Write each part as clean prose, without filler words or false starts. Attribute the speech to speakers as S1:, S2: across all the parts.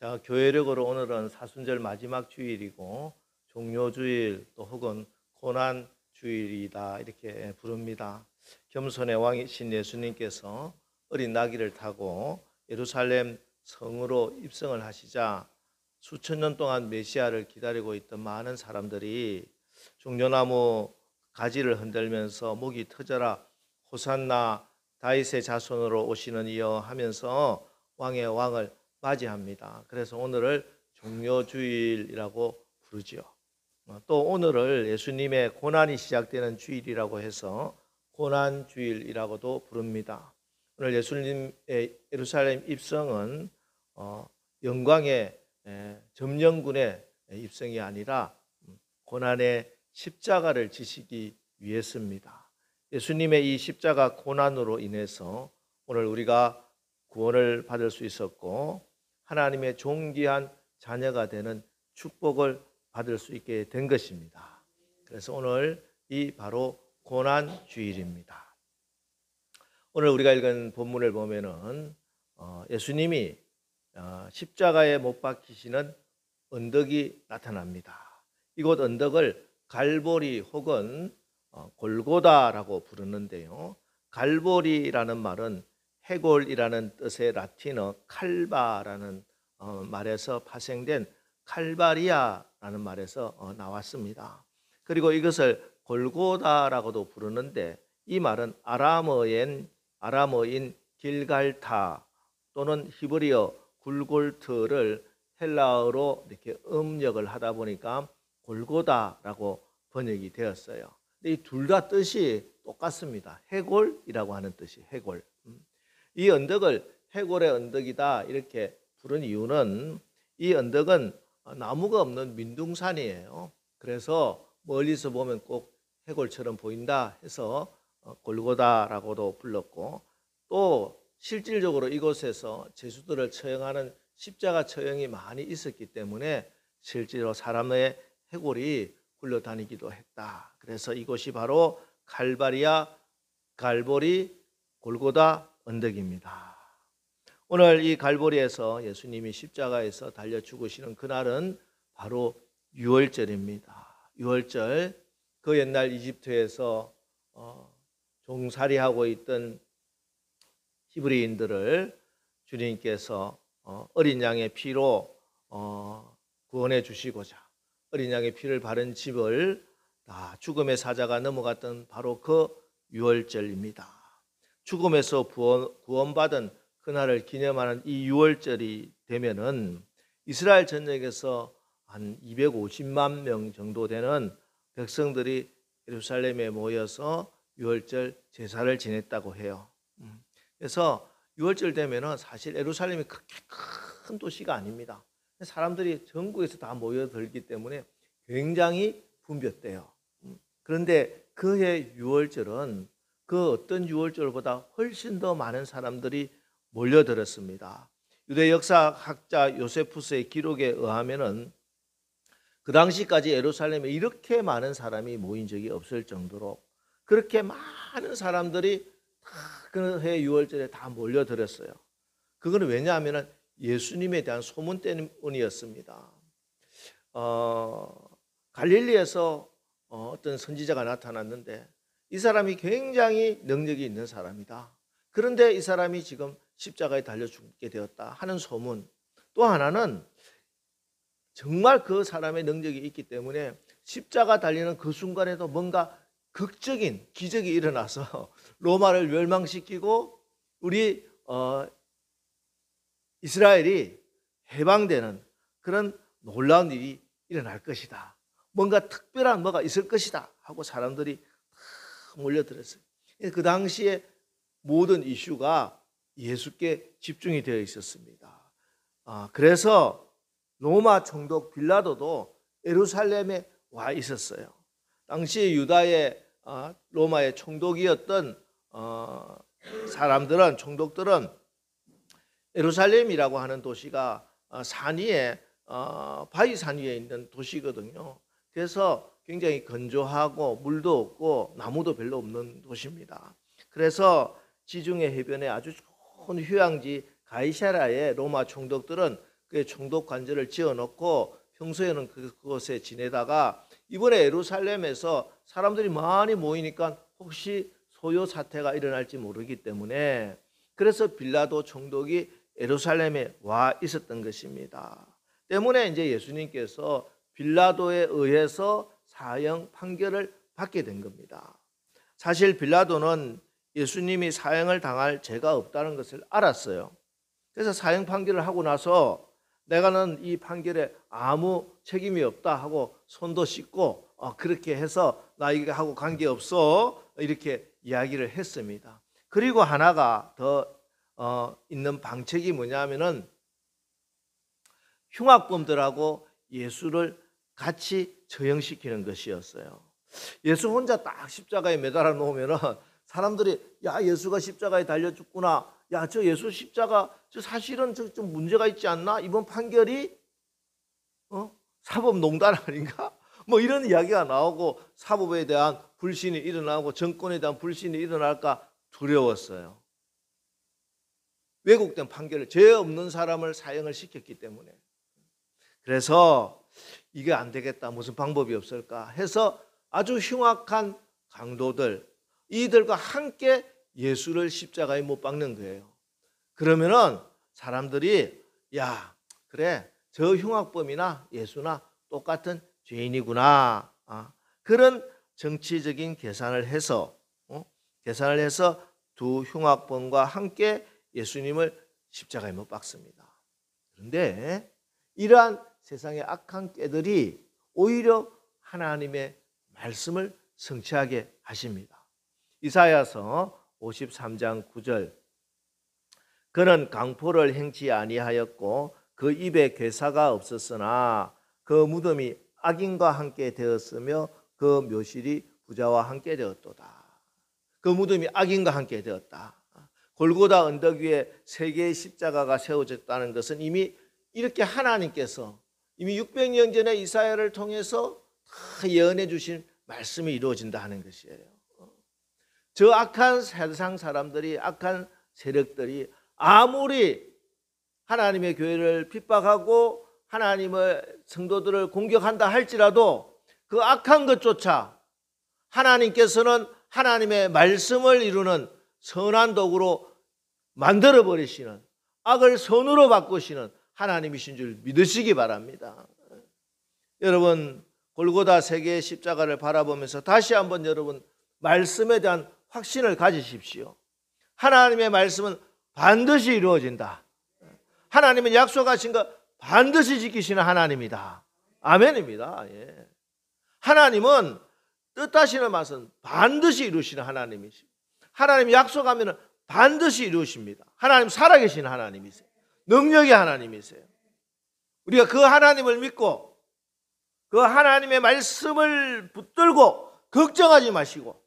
S1: 자, 교회력으로 오늘은 사순절 마지막 주일이고 종료주일 또 혹은 고난주일이다 이렇게 부릅니다. 겸손의 왕이신 예수님께서 어린 나귀를 타고 예루살렘 성으로 입성을 하시자 수천 년 동안 메시아를 기다리고 있던 많은 사람들이 종려나무 가지를 흔들면서 목이 터져라 호산나 다윗의 자손으로 오시는 이여 하면서 왕의 왕을 맞이합니다. 그래서 오늘을 종료주일이라고 부르지요. 또 오늘을 예수님의 고난이 시작되는 주일이라고 해서 고난주일이라고도 부릅니다. 오늘 예수님의 예루살렘 입성은 영광의 점령군의 입성이 아니라 고난의 십자가를 지시기 위해서입니다. 예수님의 이 십자가 고난으로 인해서 오늘 우리가 구원을 받을 수 있었고 하나님의 존귀한 자녀가 되는 축복을 받을 수 있게 된 것입니다. 그래서 오늘 이 바로 고난주일입니다. 오늘 우리가 읽은 본문을 보면은 예수님이 십자가에 못 박히시는 언덕이 나타납니다. 이곳 언덕을 갈보리 혹은 골고다라고 부르는데요. 갈보리라는 말은 해골이라는 뜻의 라틴어 칼바라는 말에서 파생된 칼바리아라는 말에서 나왔습니다. 그리고 이것을 골고다라고도 부르는데 이 말은 아람어인 길갈타 또는 히브리어 굴골트를 헬라어로 이렇게 음력을 하다 보니까 골고다라고 번역이 되었어요. 이 둘 다 뜻이 똑같습니다. 해골이라고 하는 뜻이 해골. 이 언덕을 해골의 언덕이다 이렇게 부른 이유는 이 언덕은 나무가 없는 민둥산이에요. 그래서 멀리서 보면 꼭 해골처럼 보인다 해서 골고다라고도 불렀고 또 실질적으로 이곳에서 제수들을 처형하는 십자가 처형이 많이 있었기 때문에 실제로 사람의 해골이 굴러다니기도 했다. 그래서 이곳이 바로 갈보리 골고다 언덕입니다. 오늘 이 갈보리에서 예수님이 십자가에서 달려 죽으시는 그날은 바로 유월절입니다. 유월절, 그 옛날 이집트에서 종살이하고 있던 히브리인들을 주님께서 어린 양의 피로 구원해 주시고자 어린 양의 피를 바른 집을 죽음의 사자가 넘어갔던 바로 그 유월절입니다. 죽음에서 구원받은 그날을 기념하는 이 유월절이 되면은 이스라엘 전역에서 한 250만 명 정도 되는 백성들이 예루살렘에 모여서 유월절 제사를 지냈다고 해요. 그래서 유월절 되면은 사실 예루살렘이 그렇게 큰 도시가 아닙니다. 사람들이 전국에서 다 모여들기 때문에 굉장히 붐볐대요. 그런데 그해 유월절은 그 어떤 유월절보다 훨씬 더 많은 사람들이 몰려들었습니다. 유대 역사학자 요세푸스의 기록에 의하면은 그 당시까지 예루살렘에 이렇게 많은 사람이 모인 적이 없을 정도로 그렇게 많은 사람들이 그해 유월절에 다 몰려들었어요. 그거는 왜냐하면 예수님에 대한 소문 때문이었습니다. 갈릴리에서 어떤 선지자가 나타났는데 이 사람이 굉장히 능력이 있는 사람이다. 그런데 이 사람이 지금 십자가에 달려 죽게 되었다 하는 소문. 또 하나는 정말 그 사람의 능력이 있기 때문에 십자가 달리는 그 순간에도 뭔가 극적인 기적이 일어나서 로마를 멸망시키고 우리 이스라엘이 해방되는 그런 놀라운 일이 일어날 것이다. 뭔가 특별한 뭐가 있을 것이다 하고 사람들이 몰려들었어요. 그 당시에 모든 이슈가 예수께 집중이 되어 있었습니다. 그래서 로마 총독 빌라도도 예루살렘에 와 있었어요. 당시 유다의 로마의 총독이었던 총독들은 예루살렘이라고 하는 도시가 산 위에 바위산 위에 있는 도시거든요. 그래서 굉장히 건조하고 물도 없고 나무도 별로 없는 도시입니다. 그래서 지중해 해변에 아주 좋은 휴양지 가이사라의 로마 총독들은 그 총독 관절을 지어놓고 평소에는 그곳에 지내다가 이번에 예루살렘에서 사람들이 많이 모이니까 혹시 소요 사태가 일어날지 모르기 때문에 그래서 빌라도 총독이 예루살렘에 와 있었던 것입니다. 때문에 이제 예수님께서 빌라도에 의해서 사형 판결을 받게 된 겁니다. 사실 빌라도는 예수님이 사형을 당할 죄가 없다는 것을 알았어요. 그래서 사형 판결을 하고 나서 내가는 이 판결에 아무 책임이 없다 하고 손도 씻고 그렇게 해서 나 이거 하고 관계없어 이렇게 이야기를 했습니다. 그리고 하나가 더 있는 방책이 뭐냐면은 흉악범들하고 예수를 같이 처형시키는 것이었어요. 예수 혼자 딱 십자가에 매달아 놓으면은 사람들이 야 예수가 십자가에 달려 죽구나. 야 저 예수 십자가 저 사실은 좀 문제가 있지 않나? 이번 판결이 사법농단 아닌가? 뭐 이런 이야기가 나오고 사법에 대한 불신이 일어나고 정권에 대한 불신이 일어날까 두려웠어요. 왜곡된 판결을 죄 없는 사람을 사형을 시켰기 때문에. 그래서 이게 안 되겠다. 무슨 방법이 없을까 해서 아주 흉악한 강도들 이들과 함께 예수를 십자가에 못 박는 거예요. 그러면은 사람들이 야 그래 저 흉악범이나 예수나 똑같은 죄인이구나. 그런 정치적인 계산을 해서 두 흉악범과 함께 예수님을 십자가에 못 박습니다. 그런데 이러한 세상의 악한 꾀들이 오히려 하나님의 말씀을 성취하게 하십니다. 이사야서 53장 9절 그는 강포를 행치 아니하였고 그 입에 괴사가 없었으나 그 무덤이 악인과 함께 되었으며 그 묘실이 부자와 함께 되었도다. 그 무덤이 악인과 함께 되었다. 골고다 언덕 위에 세 개의 십자가가 세워졌다는 것은 이미 이렇게 하나님께서 이미 600년 전에 이사야를 통해서 다 예언해 주신 말씀이 이루어진다 하는 것이에요. 저 악한 세상 사람들이 악한 세력들이 아무리 하나님의 교회를 핍박하고 하나님의 성도들을 공격한다 할지라도 그 악한 것조차 하나님께서는 하나님의 말씀을 이루는 선한 도구로 만들어버리시는 악을 선으로 바꾸시는 하나님이신 줄 믿으시기 바랍니다. 여러분 골고다 세 개의 십자가를 바라보면서 다시 한번 여러분 말씀에 대한 확신을 가지십시오. 하나님의 말씀은 반드시 이루어진다. 하나님은 약속하신 것 반드시 지키시는 하나님이다. 아멘입니다. 예. 하나님은 뜻하시는 말씀은 반드시 이루시는 하나님이십니다. 하나님 약속하면 반드시 이루십니다. 하나님 살아계신 하나님이세요. 능력의 하나님이세요. 우리가 그 하나님을 믿고 그 하나님의 말씀을 붙들고 걱정하지 마시고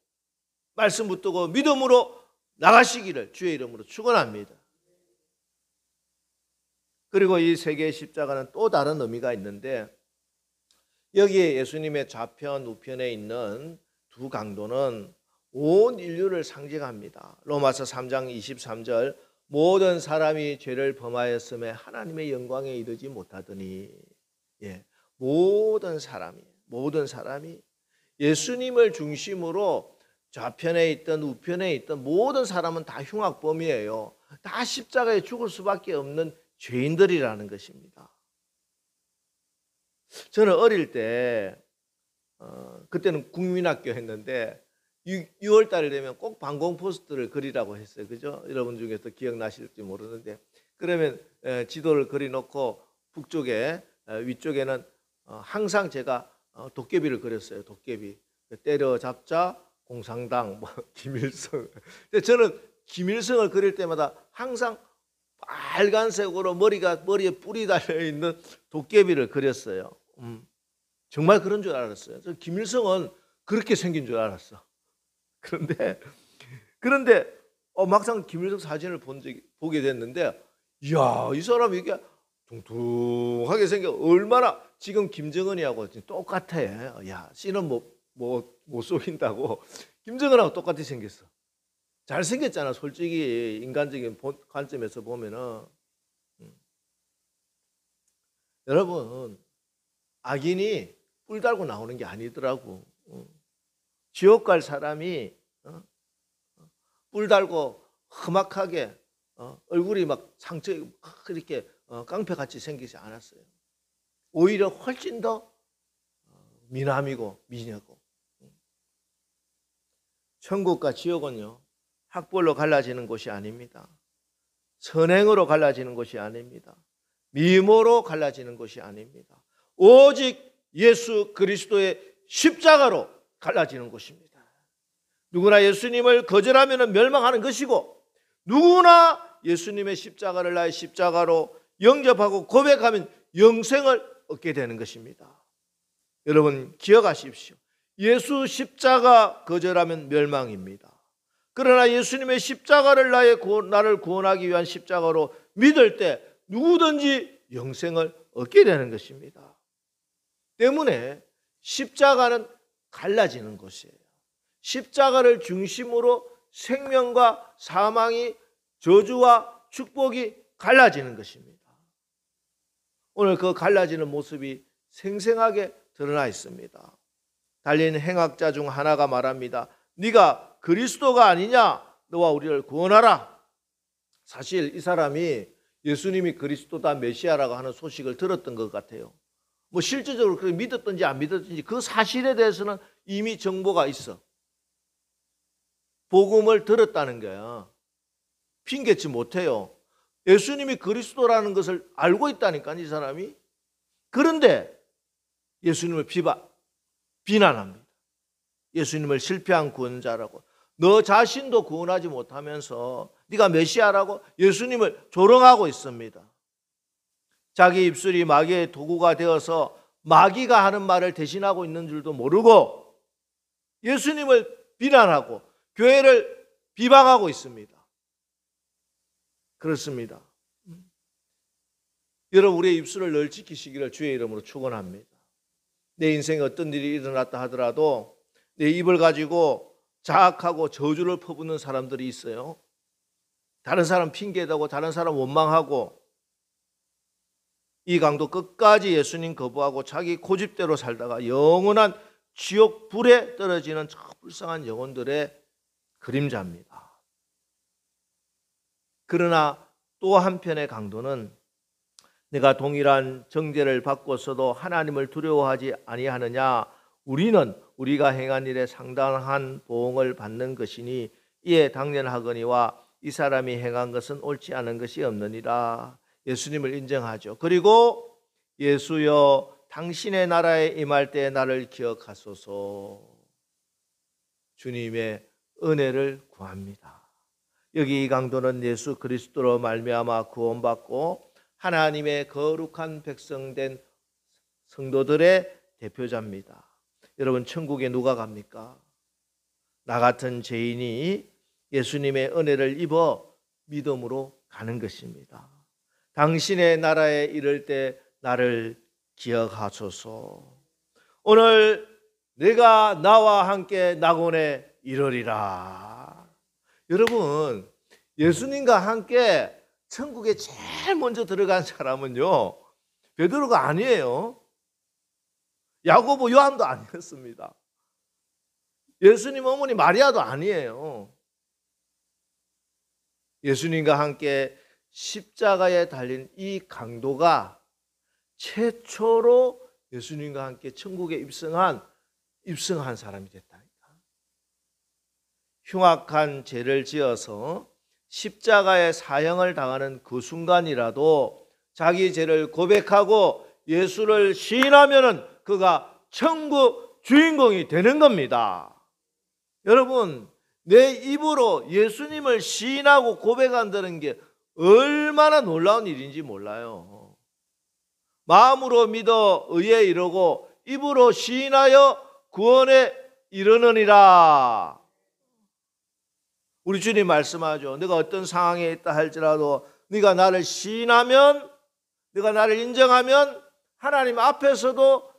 S1: 말씀 붙들고 믿음으로 나가시기를 주의 이름으로 축원합니다. 그리고 이 세 개의 십자가는 또 다른 의미가 있는데 여기에 예수님의 좌편 우편에 있는 두 강도는 온 인류를 상징합니다. 로마서 3장 23절 모든 사람이 죄를 범하였음에 하나님의 영광에 이르지 못하더니 모든 사람이 예수님을 중심으로 좌편에 있던 우편에 있던 모든 사람은 다 흉악범이에요. 다 십자가에 죽을 수밖에 없는 죄인들이라는 것입니다. 저는 어릴 때 그때는 국민학교 했는데 6월 달이 되면 꼭 방공 포스터를 그리라고 했어요. 그죠? 여러분 중에서 기억나실지 모르는데 그러면 지도를 그려놓고 북쪽에 위쪽에는 항상 제가 도깨비를 그렸어요. 도깨비 때려잡자 공산당 김일성. 근데 저는 김일성을 그릴 때마다 항상 빨간색으로 머리에 뿔이 달려있는 도깨비를 그렸어요. 정말 그런 줄 알았어요. 김일성은 그렇게 생긴 줄 알았어. 그런데 막상 김일성 사진을 보게 됐는데 이야 이 사람 이게 둥둥하게 생겨 얼마나 지금 김정은이하고 똑같아. 야 씨는 못 속인다고 김정은하고 똑같이 생겼어. 잘생겼잖아. 솔직히 인간적인 관점에서 보면은. 여러분, 악인이 뿔 달고 나오는 게 아니더라고. 지옥 갈 사람이 뿔 달고 험악하게 얼굴이 막 상처 이렇게 깡패같이 생기지 않았어요. 오히려 훨씬 더 미남이고 미녀고. 천국과 지옥은요, 학벌로 갈라지는 곳이 아닙니다. 선행으로 갈라지는 곳이 아닙니다. 미모로 갈라지는 것이 아닙니다. 오직 예수 그리스도의 십자가로 갈라지는 것입니다. 누구나 예수님을 거절하면 멸망하는 것이고, 누구나 예수님의 십자가를 나의 십자가로 영접하고 고백하면 영생을 얻게 되는 것입니다. 여러분 기억하십시오. 예수 십자가 거절하면 멸망입니다. 그러나 예수님의 십자가를 나를 구원하기 위한 십자가로 믿을 때 누구든지 영생을 얻게 되는 것입니다. 때문에 십자가는 갈라지는 것이에요. 십자가를 중심으로 생명과 사망이, 저주와 축복이 갈라지는 것입니다. 오늘 그 갈라지는 모습이 생생하게 드러나 있습니다. 달린 행악자 중 하나가 말합니다. 네가 그리스도가 아니냐? 너와 우리를 구원하라. 사실 이 사람이 예수님이 그리스도다, 메시아라고 하는 소식을 들었던 것 같아요. 뭐 실제적으로 그렇게 믿었든지 안 믿었든지 그 사실에 대해서는 이미 정보가 있어. 복음을 들었다는 거야. 핑계치 못해요. 예수님이 그리스도라는 것을 알고 있다니까, 이 사람이. 그런데 예수님을 비난합니다. 예수님을 실패한 구원자라고. 너 자신도 구원하지 못하면서 네가 메시아라고 예수님을 조롱하고 있습니다. 자기 입술이 마귀의 도구가 되어서 마귀가 하는 말을 대신하고 있는 줄도 모르고 예수님을 비난하고 교회를 비방하고 있습니다. 그렇습니다. 여러분, 우리의 입술을 늘 지키시기를 주의 이름으로 축원합니다. 내 인생에 어떤 일이 일어났다 하더라도 내 입을 가지고 자학하고 저주를 퍼붓는 사람들이 있어요. 다른 사람 핑계대고 다른 사람 원망하고, 이 강도 끝까지 예수님 거부하고 자기 고집대로 살다가 영원한 지옥 불에 떨어지는 저 불쌍한 영혼들의 그림자입니다. 그러나 또 한편의 강도는 내가 동일한 정죄를 받고서도 하나님을 두려워하지 아니하느냐? 우리가 행한 일에 상당한 보응을 받는 것이니 이에 당연하거니와 이 사람이 행한 것은 옳지 않은 것이 없느니라. 예수님을 인정하죠. 그리고 예수여 당신의 나라에 임할 때 나를 기억하소서. 주님의 은혜를 구합니다. 여기 이 강도는 예수 그리스도로 말미암아 구원받고 하나님의 거룩한 백성된 성도들의 대표자입니다. 여러분, 천국에 누가 갑니까? 나 같은 죄인이 예수님의 은혜를 입어 믿음으로 가는 것입니다. 당신의 나라에 이를 때 나를 기억하소서. 오늘 내가 나와 함께 낙원에 이르리라. 여러분, 예수님과 함께 천국에 제일 먼저 들어간 사람은요, 베드로가 아니에요. 야고보, 요한도 아니었습니다. 예수님 어머니 마리아도 아니에요. 예수님과 함께 십자가에 달린 이 강도가 최초로 예수님과 함께 천국에 입성한 사람이 됐다니까. 흉악한 죄를 지어서 십자가의 사형을 당하는 그 순간이라도 자기 죄를 고백하고 예수를 시인하면은 그가 천국 주인공이 되는 겁니다. 여러분, 내 입으로 예수님을 시인하고 고백한다는 게 얼마나 놀라운 일인지 몰라요. 마음으로 믿어 의에 이르고 입으로 시인하여 구원에 이르느니라. 우리 주님 말씀하죠. 내가 어떤 상황에 있다 할지라도 네가 나를 시인하면, 네가 나를 인정하면 하나님 앞에서도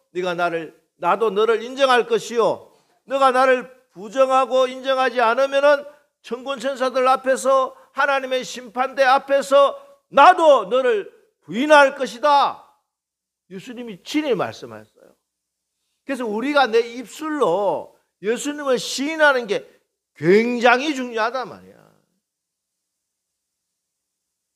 S1: 나도 너를 인정할 것이요, 너가 나를 부정하고 인정하지 않으면은 천군 천사들 앞에서, 하나님의 심판대 앞에서 나도 너를 부인할 것이다. 예수님이 친히 말씀하셨어요. 그래서 우리가 내 입술로 예수님을 시인하는 게 굉장히 중요하단 말이야.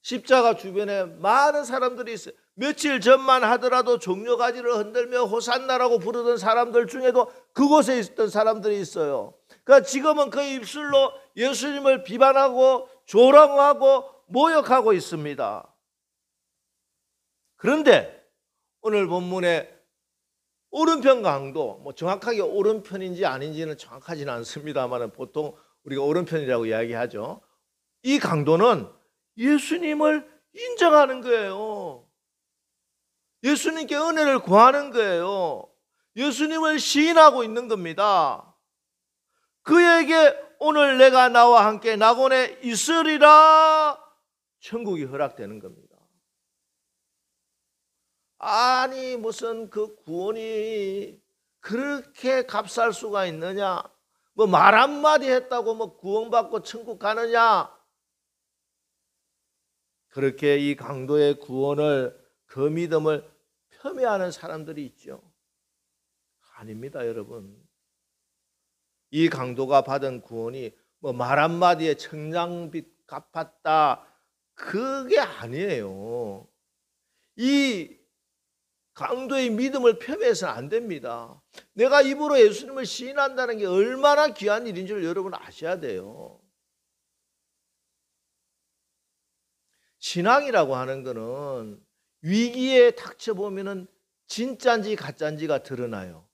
S1: 십자가 주변에 많은 사람들이 있어요. 며칠 전만 하더라도 종려가지를 흔들며 호산나라고 부르던 사람들 중에도 그곳에 있던 사람들이 있어요. 그러니까 지금은 그 입술로 예수님을 비판하고 조롱하고 모욕하고 있습니다. 그런데 오늘 본문에 오른편 강도, 정확하게 오른편인지 아닌지는 정확하지는 않습니다만 보통 우리가 오른편이라고 이야기하죠. 이 강도는 예수님을 인정하는 거예요. 예수님께 은혜를 구하는 거예요. 예수님을 시인하고 있는 겁니다. 그에게 오늘 내가 나와 함께 낙원에 있으리라 천국이 허락되는 겁니다. 아니 무슨 그 구원이 그렇게 값쌀 수가 있느냐? 말 한마디 했다고 구원받고 천국 가느냐? 그렇게 이 강도의 구원을, 그 믿음을 폄훼하는 사람들이 있죠. 아닙니다, 여러분. 이 강도가 받은 구원이 말 한마디에 청량빛 갚았다, 그게 아니에요. 이 강도의 믿음을 폄훼해서는 안 됩니다. 내가 입으로 예수님을 시인한다는 게 얼마나 귀한 일인 줄 여러분 아셔야 돼요. 신앙이라고 하는 거는 위기에 닥쳐보면은 진짜인지 가짜인지가 드러나요.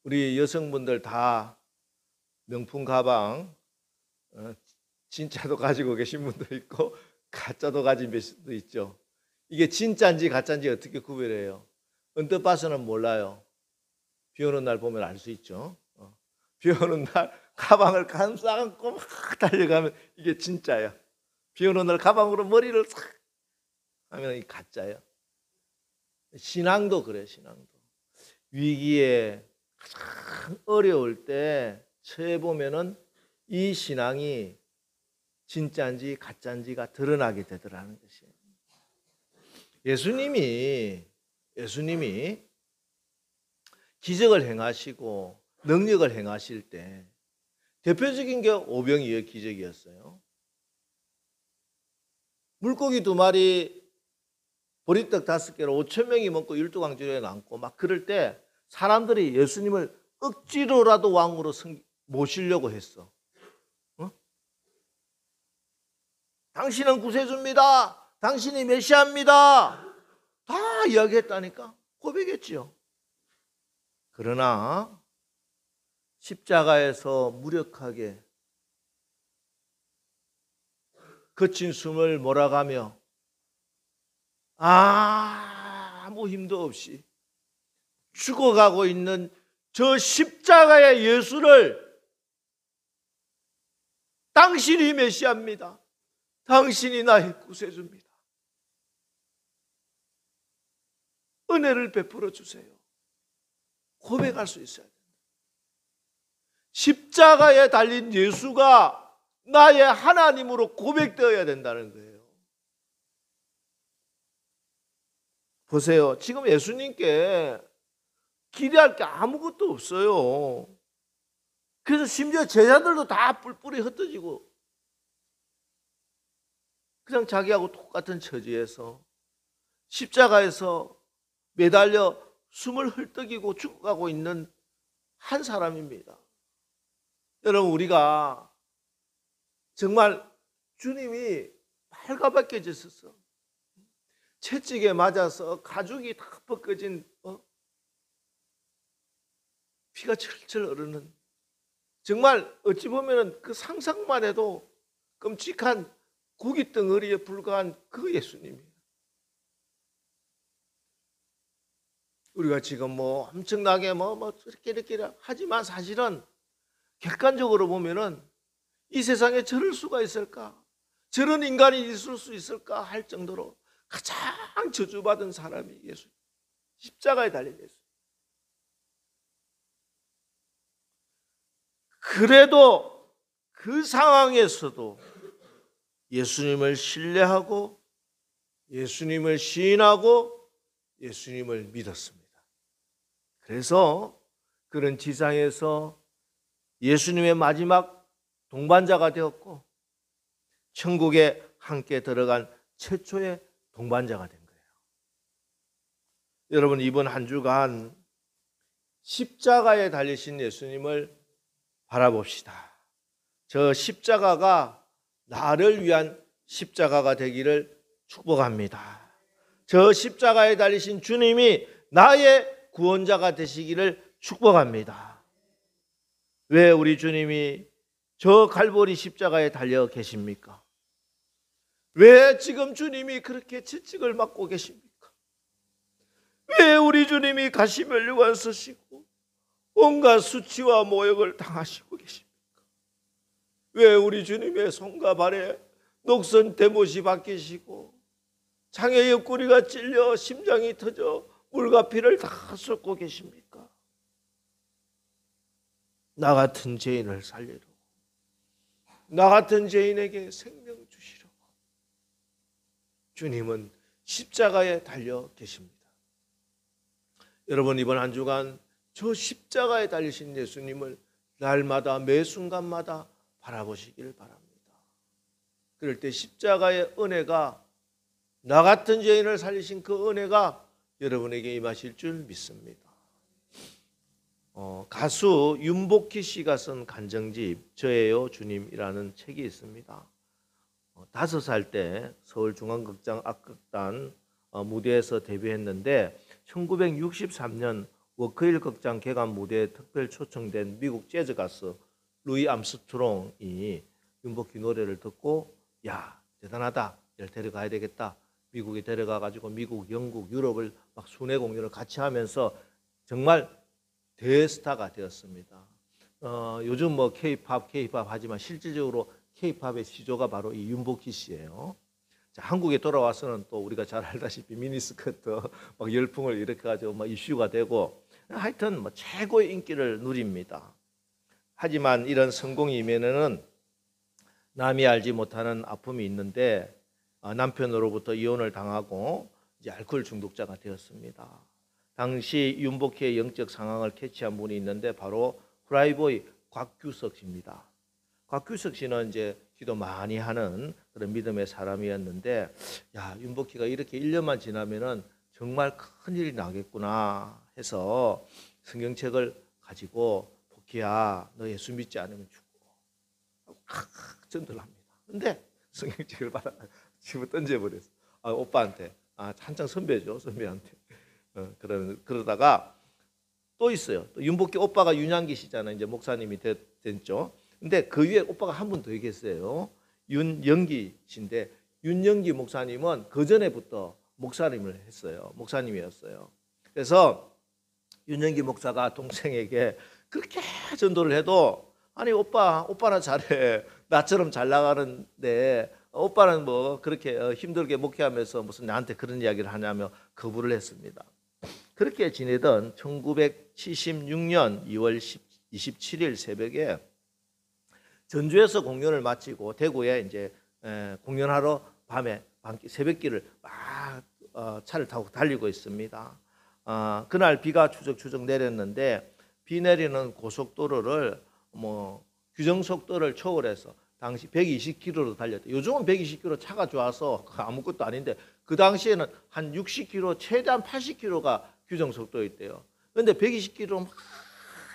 S1: 우리 여성분들 다 명품 가방 진짜도 가지고 계신 분도 있고 가짜도 가진 분도 있죠. 이게 진짜인지 가짜인지 어떻게 구별해요? 언뜻 봐서는 몰라요. 비 오는 날 보면 알 수 있죠. 비 오는 날 가방을 감싸안고 막 달려가면 이게 진짜야. 비 오는 날 가방으로 머리를 싹 하면 이게 가짜야. 신앙도 그래, 신앙도. 위기에 가장 어려울 때 처해 보면은 이 신앙이 진짜인지 가짜인지가 드러나게 되더라는 것이에요. 예수님이 기적을 행하시고 능력을 행하실 때 대표적인 게 오병이의 기적이었어요. 물고기 2마리, 보리떡 5개로 5,000명이 먹고 12광주리에 남고 막 그럴 때 사람들이 예수님을 억지로라도 왕으로 모시려고 했어. 당신은 구세주입니다. 당신이 메시아입니다. 다 이야기했다니까. 고백했지요. 그러나 십자가에서 무력하게 거친 숨을 몰아가며 아무 힘도 없이 죽어가고 있는 저 십자가의 예수를 당신이 메시아입니다. 당신이 나의 구세주입니다. 은혜를 베풀어 주세요. 고백할 수 있어야 됩니다. 십자가에 달린 예수가 나의 하나님으로 고백되어야 된다는 거예요. 보세요. 지금 예수님께 기대할 게 아무것도 없어요. 그래서 심지어 제자들도 다 뿔뿔이 흩어지고 그냥 자기하고 똑같은 처지에서 십자가에서 매달려 숨을 헐떡이고 죽어가고 있는 한 사람입니다. 여러분, 우리가 정말 주님이 발가벗겨졌었어. 채찍에 맞아서 가죽이 다 벗겨진 피가 철철 흐르는, 정말 어찌 보면 그 상상만 해도 끔찍한 고기 덩어리에 불과한 그 예수님이에요. 우리가 지금 엄청나게 이렇게 하지만 사실은 객관적으로 보면은 이 세상에 저럴 수가 있을까? 저런 인간이 있을 수 있을까? 할 정도로 가장 저주받은 사람이 예수, 십자가에 달린 예수. 그래도 그 상황에서도 예수님을 신뢰하고 예수님을 시인하고 예수님을 믿었습니다. 그래서 그는 지상에서 예수님의 마지막 동반자가 되었고 천국에 함께 들어간 최초의 동반자가 된 거예요. 여러분, 이번 한 주간 십자가에 달리신 예수님을 바라봅시다. 저 십자가가 나를 위한 십자가가 되기를 축복합니다. 저 십자가에 달리신 주님이 나의 구원자가 되시기를 축복합니다. 왜 우리 주님이 저 갈보리 십자가에 달려 계십니까? 왜 지금 주님이 그렇게 채찍을 맞고 계십니까? 왜 우리 주님이 가시면류관 쓰시고 온갖 수치와 모욕을 당하시고 계십니까? 왜 우리 주님의 손과 발에 녹슨 대못이 박히시고 장애 옆구리가 찔려 심장이 터져 물과 피를 다 쏟고 계십니까? 나 같은 죄인을 살리려고, 나 같은 죄인에게 생명 주시려고 주님은 십자가에 달려 계십니다. 여러분, 이번 한 주간 저 십자가에 달리신 예수님을 날마다 매 순간마다 바라보시길 바랍니다. 그럴 때 십자가의 은혜가, 나 같은 죄인을 살리신 그 은혜가 여러분에게 임하실 줄 믿습니다. 가수 윤복희 씨가 쓴 간정집 저예요 주님이라는 책이 있습니다. 5살 때 서울중앙극장 악극단 무대에서 데뷔했는데 1963년 워크힐 극장 개관 무대에 특별 초청된 미국 재즈 가수 루이 암스트롱이 윤복희 노래를 듣고 야, 대단하다, 얘를 데려가야 되겠다, 미국에 데려가가지고 미국, 영국, 유럽을 막 순회 공연을 같이 하면서 정말 대스타가 되었습니다. 요즘 뭐 K-팝 하지만 실질적으로 K-팝의 시조가 바로 이 윤복희 씨예요. 자, 한국에 돌아와서는 또 우리가 잘 알다시피 미니스커트 막 열풍을 일으켜가지고 막 이슈가 되고 하여튼 뭐 최고의 인기를 누립니다. 하지만 이런 성공이 이면에는 남이 알지 못하는 아픔이 있는데 남편으로부터 이혼을 당하고 이제 알코올 중독자가 되었습니다. 당시 윤복희의 영적 상황을 캐치한 분이 있는데 바로 후라이보이 곽규석 씨입니다. 곽규석 씨는 이제 기도 많이 하는 그런 믿음의 사람이었는데 야, 윤복희가 이렇게 1년만 지나면은 정말 큰일이 나겠구나 해서 성경책을 가지고 복희야, 너 예수 믿지 않으면 죽어 전도를 합니다. 근데 성경책을 받아 집어 던져버렸어. 오빠한테. 한창 선배죠, 선배한테. 그러다가 또 있어요. 또 윤복희 오빠가 윤양기 씨잖아요. 이제 목사님이 됐죠. 근데 그 위에 오빠가 한 분 더 계세요. 윤영기 씨인데 윤영기 목사님은 그 전에부터 목사님을 했어요. 목사님이었어요. 그래서 윤영기 목사가 동생에게 그렇게 전도를 해도 아니 오빠는 잘해. 나처럼 잘 나가는데 오빠는 뭐 그렇게 힘들게 목회하면서 무슨 나한테 그런 이야기를 하냐며 거부를 했습니다. 그렇게 지내던 1976년 2월 27일 새벽에 전주에서 공연을 마치고 대구에 이제 공연하러 밤에 새벽길을 막 차를 타고 달리고 있습니다. 그날 비가 추적추적 내렸는데 비 내리는 고속도로를 뭐 규정 속도를 초월해서 당시 120km로 달렸대. 요즘은 120km 차가 좋아서 아무것도 아닌데 그 당시에는 한 60km, 최대한 80km가 규정 속도였대요. 그런데 120km 막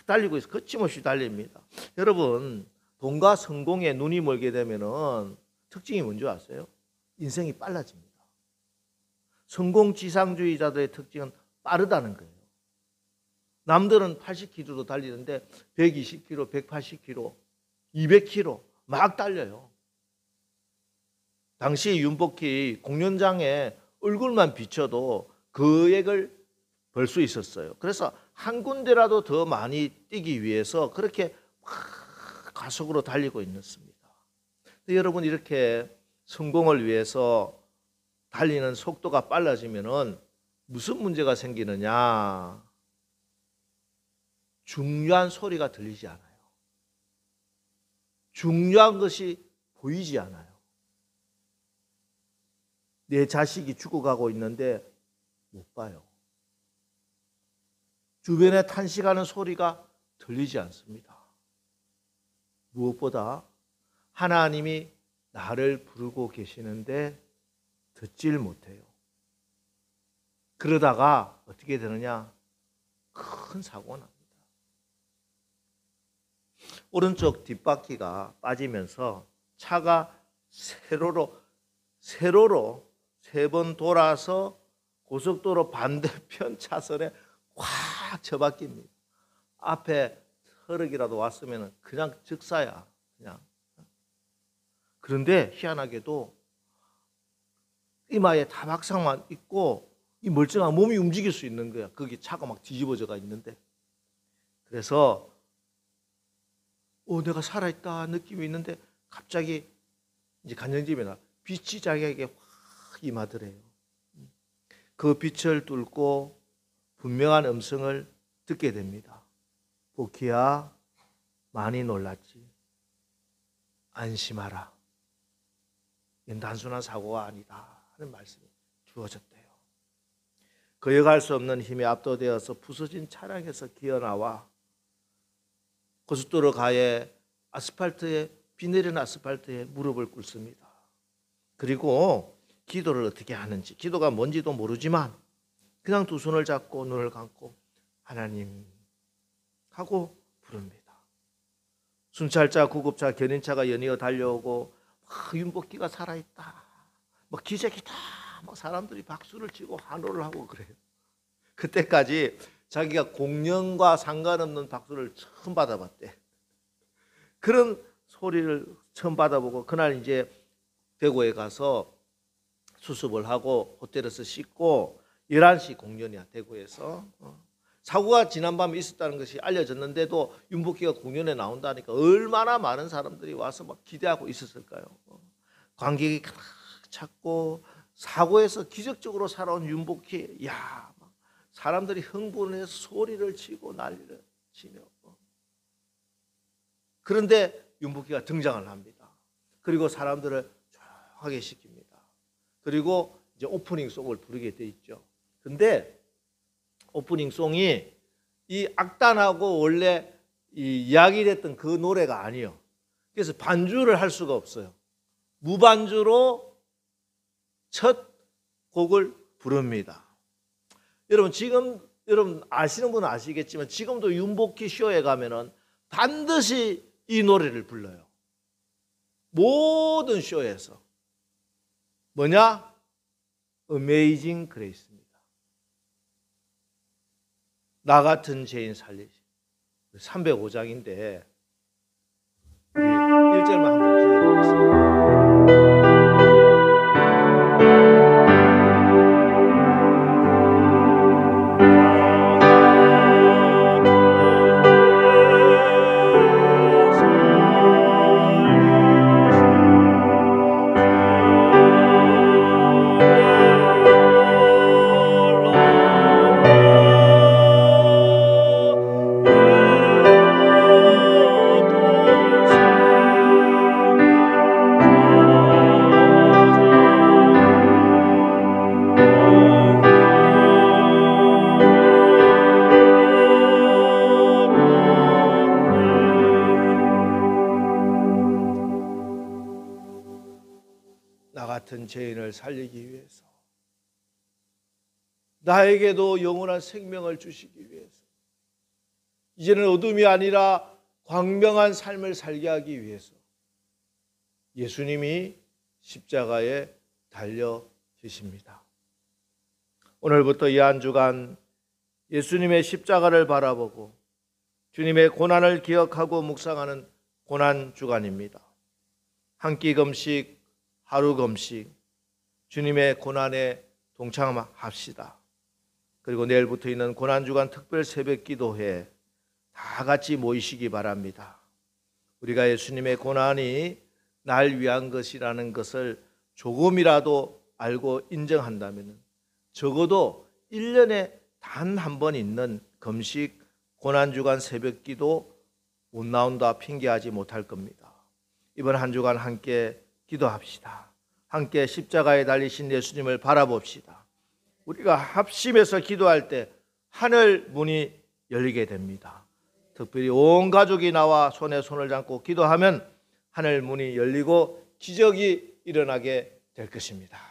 S1: 달리고 있어. 거침없이 달립니다. 여러분, 돈과 성공에 눈이 멀게 되면은 특징이 뭔지 아세요? 인생이 빨라집니다. 성공 지상주의자들의 특징은 빠르다는 거예요. 남들은 80km로 달리는데 120km, 180km, 200km 막 달려요. 당시 윤복희 공연장에 얼굴만 비춰도 금액을 벌 수 있었어요. 그래서 한 군데라도 더 많이 뛰기 위해서 그렇게 가속으로 달리고 있었습니다. 여러분, 이렇게 성공을 위해서 달리는 속도가 빨라지면은 무슨 문제가 생기느냐? 중요한 소리가 들리지 않아요. 중요한 것이 보이지 않아요. 내 자식이 죽어가고 있는데 못 봐요. 주변에 탄식하는 소리가 들리지 않습니다. 무엇보다 하나님이 나를 부르고 계시는데 듣질 못해요. 그러다가 어떻게 되느냐? 큰 사고가 납니다. 오른쪽 뒷바퀴가 빠지면서 차가 세로로 3번 돌아서 고속도로 반대편 차선에 확 처박힙니다. 앞에 트럭이라도 왔으면 그냥 즉사야. 그냥. 그런데 희한하게도 이마에 타박상만 있고 이 멀쩡한 몸이 움직일 수 있는 거야. 거기 차가 막 뒤집어져가 있는데. 그래서 내가 살아있다 느낌이 있는데 갑자기 이제 간정집에 빛이 자기에게 확 임하더래요. 그 빛을 뚫고 분명한 음성을 듣게 됩니다. 보키야, 많이 놀랐지. 안심하라. 이건 단순한 사고가 아니다 하는 말씀이 주어졌대요. 거역할 수 없는 힘에 압도되어서 부서진 차량에서 기어나와 고속도로 가에 비 내리는 아스팔트에 무릎을 꿇습니다. 그리고 기도를 어떻게 하는지, 기도가 뭔지도 모르지만 그냥 두 손을 잡고 눈을 감고 하나님 하고 부릅니다. 순찰차, 구급차, 견인차가 연이어 달려오고 윤복기가 살아있다, 기적이다, 사람들이 박수를 치고 환호를 하고 그래요. 그때까지 자기가 공연과 상관없는 박수를 처음 받아봤대. 그런 소리를 처음 받아보고 그날 이제 대구에 가서 수습을 하고 호텔에서 씻고 11시 공연이야, 대구에서. 사고가 지난밤에 있었다는 것이 알려졌는데도 윤복희가 공연에 나온다니까 얼마나 많은 사람들이 와서 막 기대하고 있었을까요? 관객이 가득 찼고 사고에서 기적적으로 살아온 윤복희, 사람들이 흥분해서 소리를 치고 난리를 치며. 그런데 윤복희가 등장을 합니다. 그리고 사람들을 조용하게 시킵니다. 그리고 이제 오프닝 송을 부르게 돼 있죠. 근데 오프닝 송이 이 악단하고 원래 이 이야기됐던 그 노래가 아니에요. 그래서 반주를 할 수가 없어요. 무반주로 첫 곡을 부릅니다. 여러분 아시는 분은 아시겠지만 지금도 윤복희 쇼에 가면은 반드시 이 노래를 불러요. 모든 쇼에서. 뭐냐? Amazing Grace입니다. 나 같은 죄인 살리시. 305장인데 우리 1절만 한번 불러보겠습니다. 같은 죄인을 살리기 위해서, 나에게도 영원한 생명을 주시기 위해서, 이제는 어둠이 아니라 광명한 삶을 살게 하기 위해서 예수님이 십자가에 달려 계십니다. 오늘부터 이 한 주간 예수님의 십자가를 바라보고 주님의 고난을 기억하고 묵상하는 고난 주간입니다. 한 끼 금식, 하루 금식, 주님의 고난에 동참합시다. 그리고 내일부터 있는 고난주간 특별 새벽 기도회 다 같이 모이시기 바랍니다. 우리가 예수님의 고난이 날 위한 것이라는 것을 조금이라도 알고 인정한다면 적어도 1년에 단 한 번 있는 금식, 고난주간 새벽 기도 못 나온다 핑계하지 못할 겁니다. 이번 한 주간 함께 기도합시다. 함께 십자가에 달리신 예수님을 바라봅시다. 우리가 합심해서 기도할 때 하늘 문이 열리게 됩니다. 특별히 온 가족이 나와 손에 손을 잡고 기도하면 하늘 문이 열리고 기적이 일어나게 될 것입니다.